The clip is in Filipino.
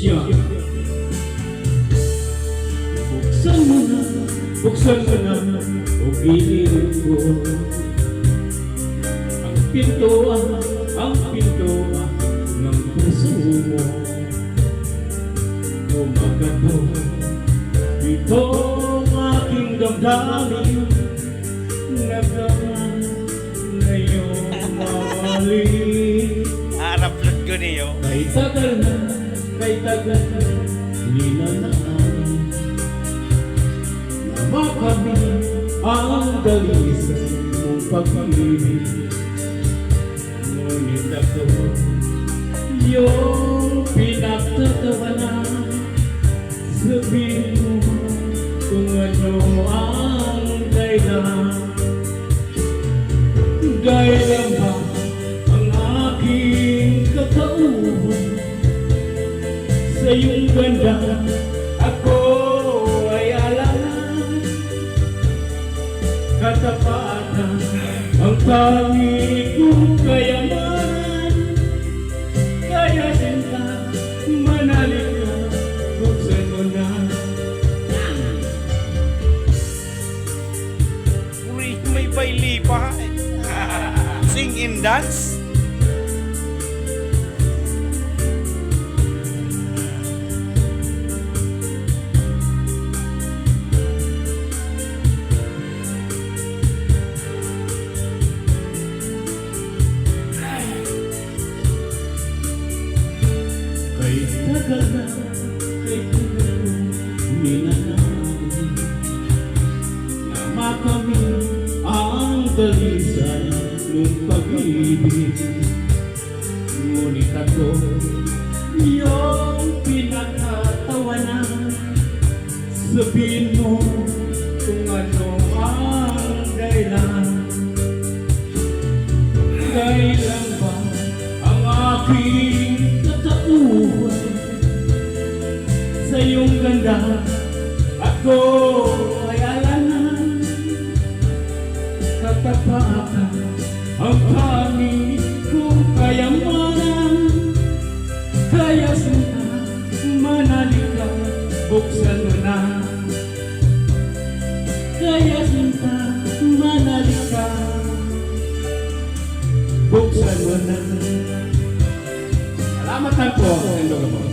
siya. Buksan mo na, o gilid ko. Ang pintuan ng puso mo. Kumakato, ito ang aking damdamin. Nagdaman na iyong mawali. Harap lang ko niyo. Kay tagal na, nilanaan. Nama kami ang dalisay mong pag-ibig. Ngunit ako yung pinagtatawanan. Sabihin mo kung ano ang dahilan. Dahilan ba ang aking katauhan? Sa iyong ganda ako ay alam. Katapatan ang tanging kong kayamanan. Kaya sinta, manalig ka, buksan mo na. Uy, may baili pa. Sing and dance. Kay tagal na, nilanaan. Nama kami ang dalisay ng pag-ibig. Ngunit ako yung pinagtatawanan. Sabihin mo kung ano ang dahilan. Dahilan ba ang aking katauhan? Sa iyong ganda ako ay alanan. Katapatan ang tanging kong kayamanan. Kaya sinta, manalig ka, buksan mo na. Kaya sinta, manalig ka, buksan mo na. Salamat po, Endo Gabos.